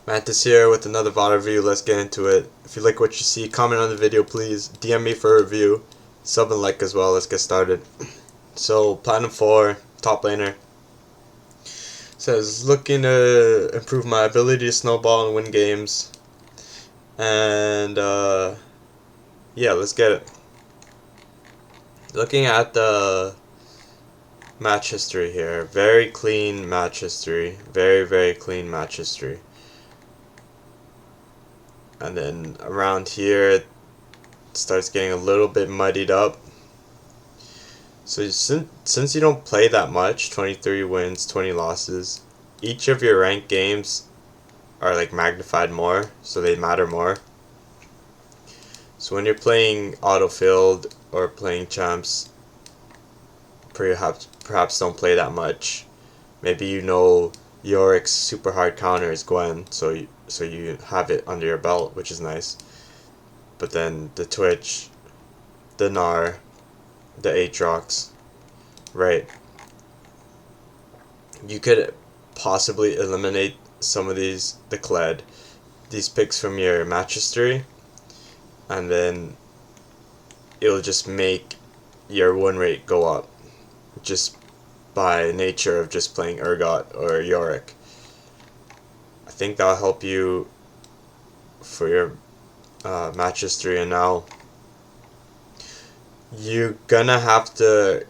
Mantis here with another VOD review. Let's get into it. If you like what you see, comment on the video please. DM me for a review. Sub and like as well. Let's get started. So, Platinum 4, top laner. Says, looking to improve my ability to snowball and win games. And, yeah, let's get it. Looking at the match history here. Very clean match history. Very clean match history. And then around here it starts getting a little bit muddied up. So since you don't play that much, 23 wins, 20 losses, each of your ranked games are like magnified more, so they matter more. So when you're playing autofilled or playing champs, perhaps don't play that much. Maybe you know Yorick's super hard counter is Gwen, so you have it under your belt, which is nice. But then the Twitch, the Gnar, the Aatrox, right? You could possibly eliminate some of the Kled, these picks from your match history, and then it'll just make your win rate go up, just by nature of just playing Urgot or Yorick. I think that'll help you for your match history. And now you're gonna have to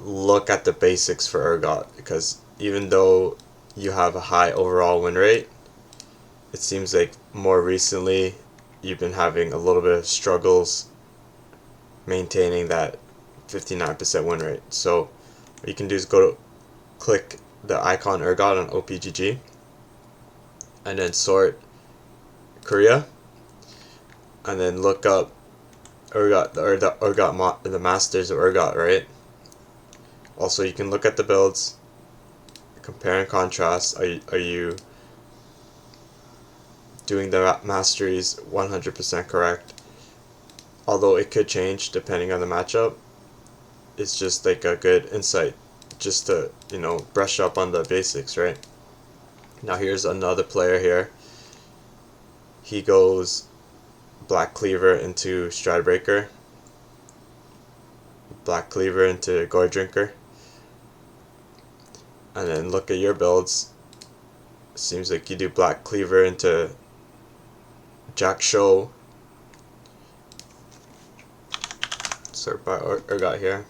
look at the basics for Urgot, because even though you have a high overall win rate, it seems like more recently you've been having a little bit of struggles maintaining that 59% win rate. So what you can do is click the icon Urgot on OPGG and then sort Korea, and then look up Urgot, or the masters of Urgot, right? Also, you can look at the builds, compare and contrast. Are you doing the masteries 100% correct? Although it could change depending on the matchup. It's just like a good insight just to, brush up on the basics, right? Now here's another player here. He goes Black Cleaver into Stradbreaker, Black Cleaver into Gore Drinker, and then look at your builds. Seems like you do Black Cleaver into Jack Show. Sort by Urgot here.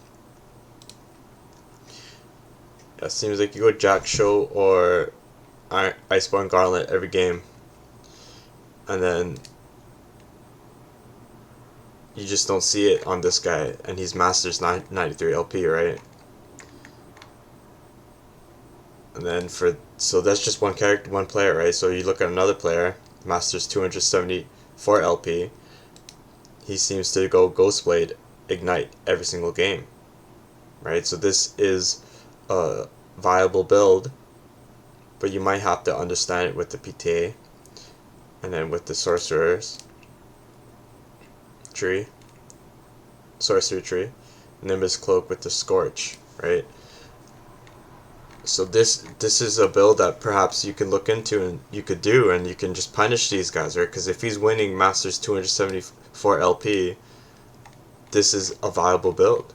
Yeah, seems like you go Jack Show or Iceborne Gauntlet every game, and then you just don't see it on this guy, and he's Masters 93 LP, right? And then so that's just one character, one player, right? So you look at another player, Masters 274 LP. He seems to go Ghostblade Ignite every single game, right? So this is a viable build, but you might have to understand it with the PTA, and then with the sorcery tree, Nimbus Cloak with the Scorch, right? So this is a build that perhaps you can look into and you could do, and you can just punish these guys, right? Because if he's winning Masters 274 LP, this is a viable build,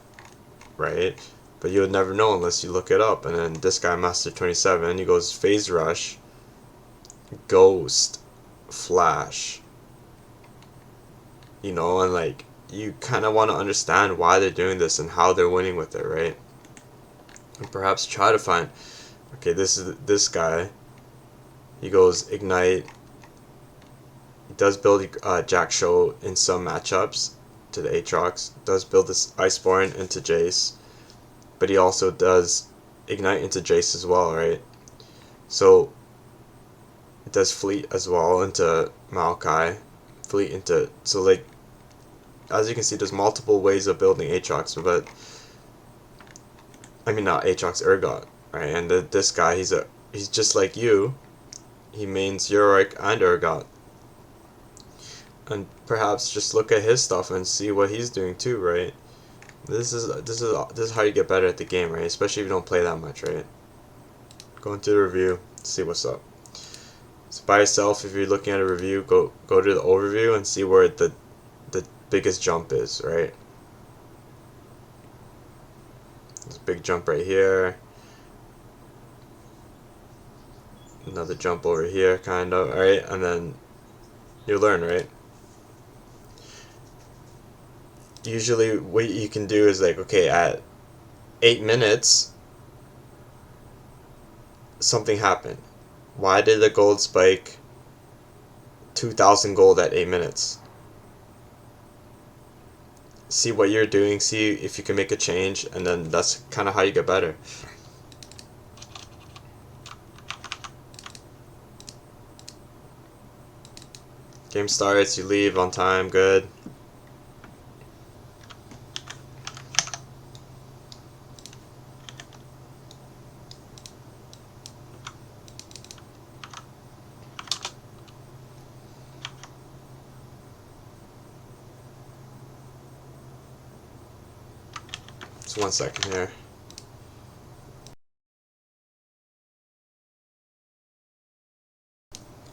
right? But you would never know unless you look it up. And then this guy, Master 27, he goes Phase Rush, Ghost, Flash, and like, you kind of want to understand why they're doing this and how they're winning with it, right? And perhaps try to find, okay, this guy, he goes Ignite, he does build Jack Show in some matchups to the Aatrox, does build this Iceborne into Jace, but he also does Ignite into Jace as well, right? So it does Fleet as well into Maokai, Fleet into, so like, as you can see, there's multiple ways of building Aatrox, but I mean not Aatrox, Urgot, right? And this guy, he's just like you. He mains Yorick and Urgot, and perhaps just look at his stuff and see what he's doing too, right? This is how you get better at the game, right? Especially if you don't play that much, right? Go into the review, see what's up. So by yourself, if you're looking at a review, go to the overview and see where the biggest jump is, right? There's a big jump right here. Another jump over here, kind of, right? And then you learn, right? Usually what you can do is like, okay, at 8 minutes, something happened. Why did the gold spike 2,000 gold at 8 minutes? See what you're doing, see if you can make a change, and then that's kind of how you get better. Game starts, you leave on time, good. Just 1 second here.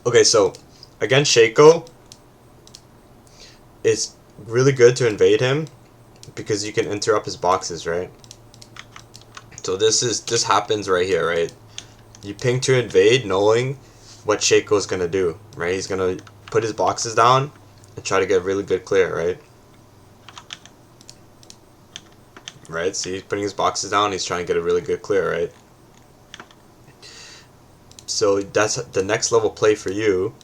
Okay, so against Shaco, it's really good to invade him because you can interrupt his boxes, right? So this happens right here, right? You ping to invade knowing what Shaco's gonna do, right? He's gonna put his boxes down and try to get a really good clear, right? Right, see, he's putting his boxes down, he's trying to get a really good clear, right? So that's the next level play for you,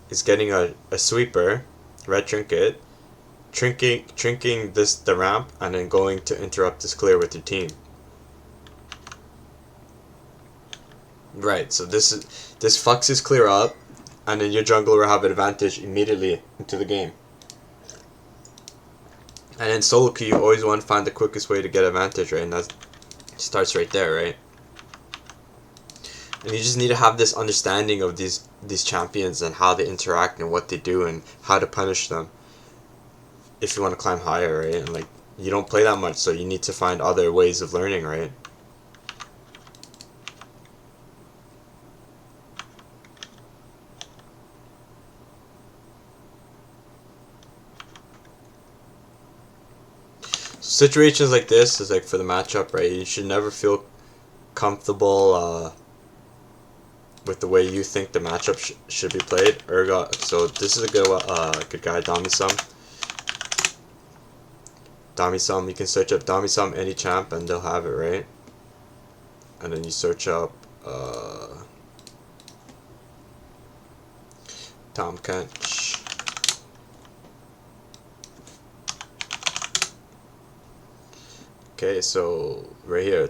is getting a sweeper, red trinket, trinking the ramp, and then going to interrupt this clear with your team. Right, so this fucks his clear up, and then your jungler will have an advantage immediately into the game. And in solo queue, you always want to find the quickest way to get advantage, right? And that starts right there, right? And you just need to have this understanding of these champions and how they interact and what they do and how to punish them if you want to climb higher, right? And like, you don't play that much, so you need to find other ways of learning, right? Situations like this is like for the matchup, right? You should never feel comfortable with the way you think the matchup should be played. So this is a good guy, Dami-sum, you can search up Dami-sum any champ and they'll have it, right? And then you search up Tom Kench. Okay, so right here.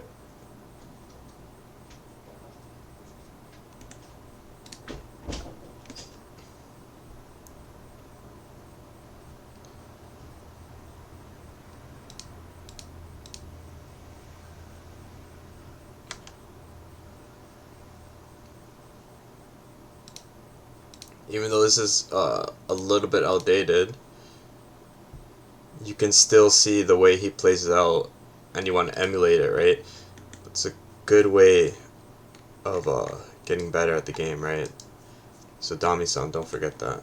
Even though this is a little bit outdated, you can still see the way he plays it out, and you want to emulate it, right? It's a good way of getting better at the game, right? So Dami-san, don't forget that.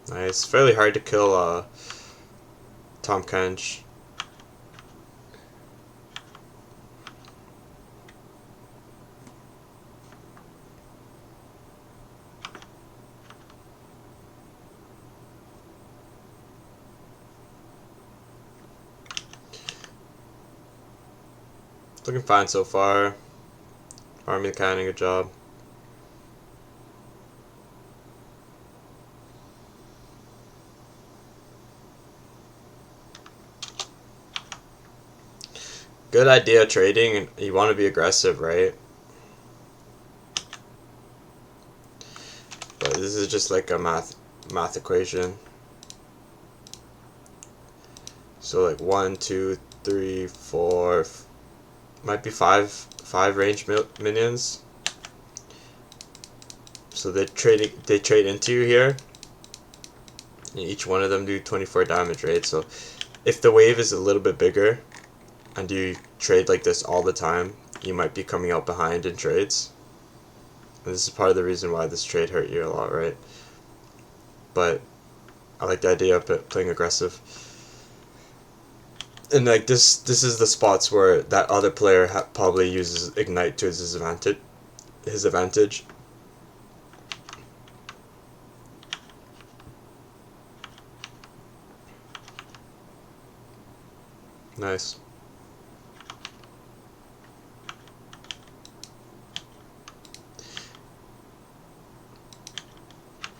Nice. Fairly hard to kill Tom Kench. Looking fine so far. Army canning, good job. Good idea trading, and you want to be aggressive, right? But this is just like a math equation. So like 1, 2, 3, 4, might be five range minions. So they trade into you here, and each one of them do 24 damage, right? So if the wave is a little bit bigger and you trade like this all the time, you might be coming out behind in trades. And this is part of the reason why this trade hurt you a lot, right? But I like the idea of playing aggressive. And like this is the spots where that other player probably uses ignite to his advantage. Nice.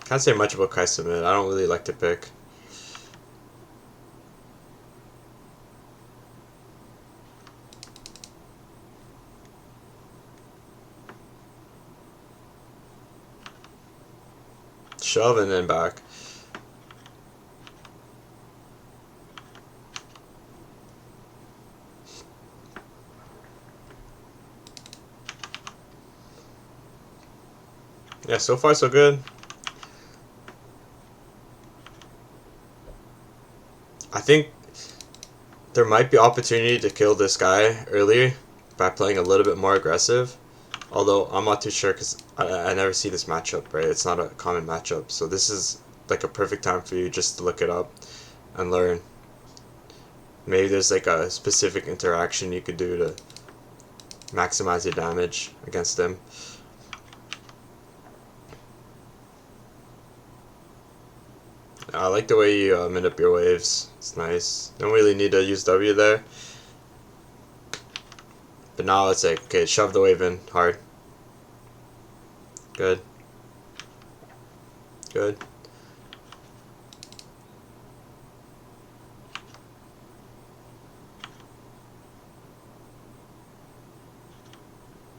Can't say much about Kaisamid. I don't really like to pick. Shove and then back. Yeah, so far so good. I think there might be opportunity to kill this guy earlier by playing a little bit more aggressive. Although I'm not too sure because I never see this matchup, right? It's not a common matchup. So this is like a perfect time for you just to look it up and learn. Maybe there's like a specific interaction you could do to maximize your damage against them. I like the way you mint up your waves. It's nice. Don't really need to use W there. But now it's like, okay, shove the wave in hard. Good. Good.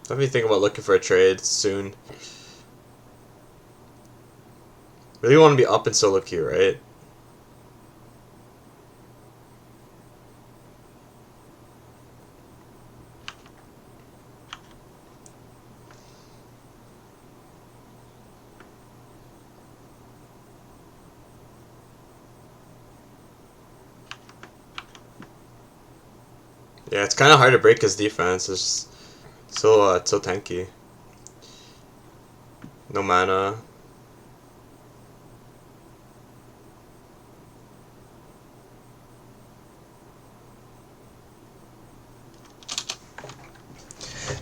Definitely think about looking for a trade soon. Really want to be up in solo queue, right? Yeah, it's kind of hard to break his defense. It's so tanky. No mana.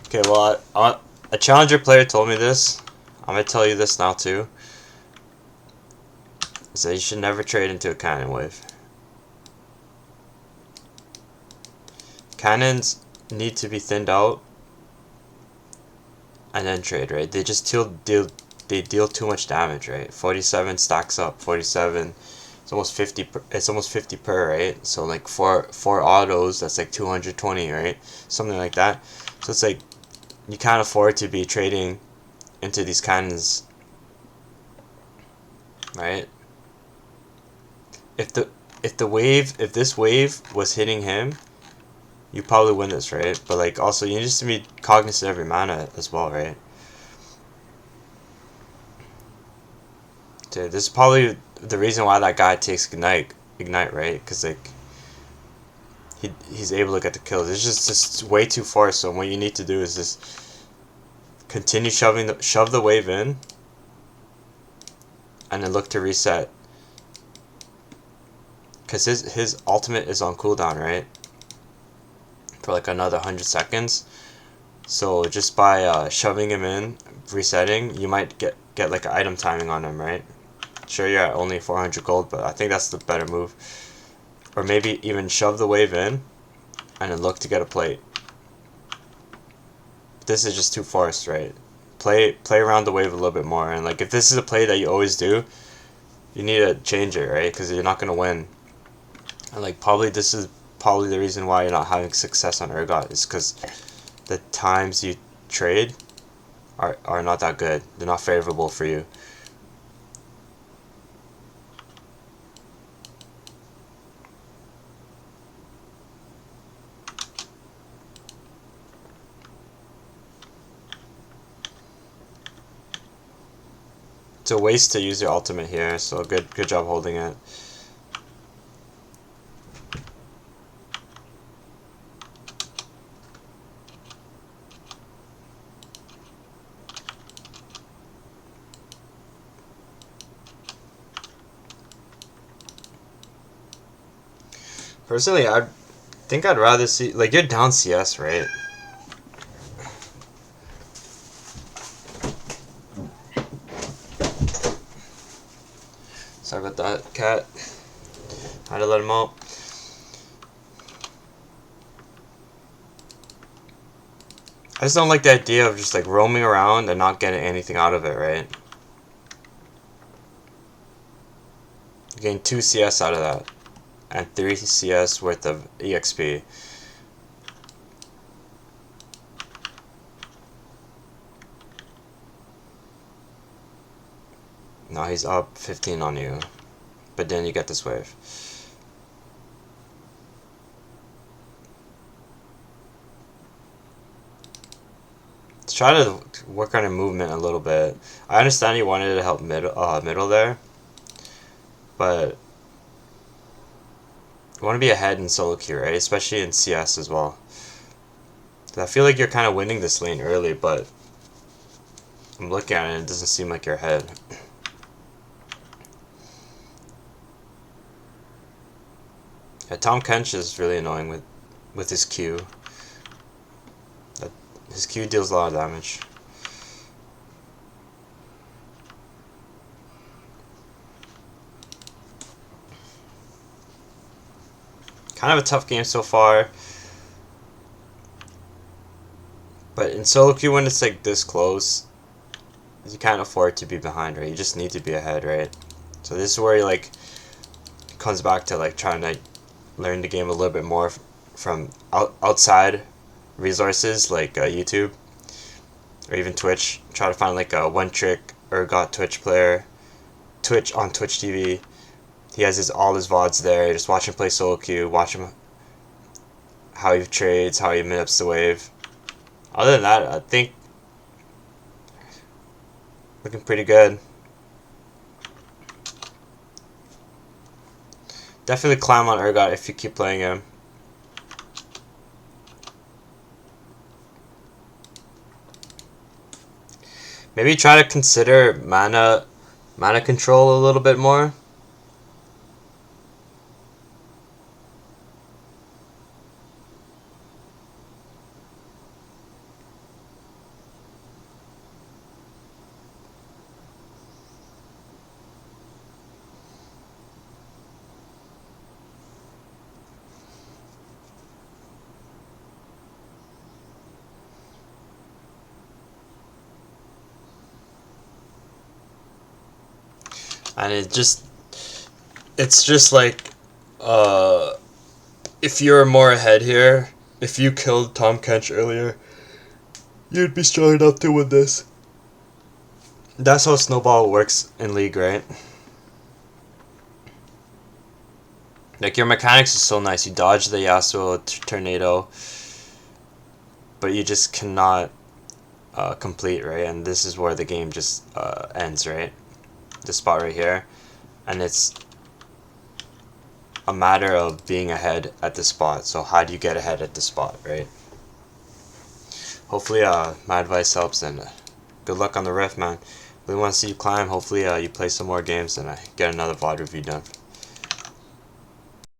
Okay, well, a challenger player told me this. I'm gonna tell you this now too. He said you should never trade into a cannon wave. Cannons need to be thinned out and then trade, right? They just deal too much damage, right? 47 stacks up. 47. It's almost 50. It's almost 50 per, right? So like four autos, that's like 220, right? Something like that. So it's like you can't afford to be trading into these cannons, right? If this wave was hitting him, you probably win this, right? But like also you just need to be cognizant of your mana as well, right? Dude, this is probably the reason why that guy takes ignite, right? Because like he's able to get the kills. It's just way too far. So what you need to do is just continue shove the wave in, and then look to reset. Because his ultimate is on cooldown, right? For like another 100 seconds. So just by shoving him in, resetting, you might get like an item timing on him, right? Sure, you're at only 400 gold, but I think that's the better move. Or maybe even shove the wave in, and then look to get a plate. This is just too forced, right? Play around the wave a little bit more, and like if this is a play that you always do, you need to change it, right? Because you're not gonna win. And like this is probably the reason why you're not having success on Urgot is because the times you trade are not that good. They're not favorable for you. It's a waste to use your ultimate here, so good job holding it. Personally, I think I'd rather see, like, you're down CS, right? Sorry about that, cat. Had to let him out. I just don't like the idea of just like roaming around and not getting anything out of it, right? You gain 2 CS out of that. And 3 CS worth of EXP. Now he's up 15 on you. But then you get this wave. Let's try to work on your movement a little bit. I understand you wanted to help middle there. But you want to be ahead in solo queue, right? Especially in CS as well. I feel like you're kind of winning this lane early, but I'm looking at it and it doesn't seem like you're ahead. Yeah, Tom Kench is really annoying with his Q. His Q deals a lot of damage. Kind of a tough game so far. But in solo queue, when it's like this close, you can't afford to be behind, right? You just need to be ahead, right? So this is where you like comes back to like trying to learn the game a little bit more from outside resources like YouTube or even Twitch. Try to find like a one trick Urgot Twitch player, Twitch TV. He has all his VODs there. Just watch him play solo queue, watch him how he trades, how he mid-ups the wave. Other than that, I think looking pretty good. Definitely climb on Urgot if you keep playing him. Maybe try to consider mana control a little bit more. And it's just like, if you were more ahead here, if you killed Tom Kench earlier, you'd be strong enough to win this. That's how Snowball works in League, right? Like, your mechanics is so nice. You dodge the Yasuo tornado, but you just cannot complete, right? And this is where the game just ends, right? This spot right here, and it's a matter of being ahead at the spot. So how do you get ahead at the spot, right? Hopefully my advice helps, and good luck on the rift, man. We want to see you climb. Hopefully you play some more games and I get another VOD review done.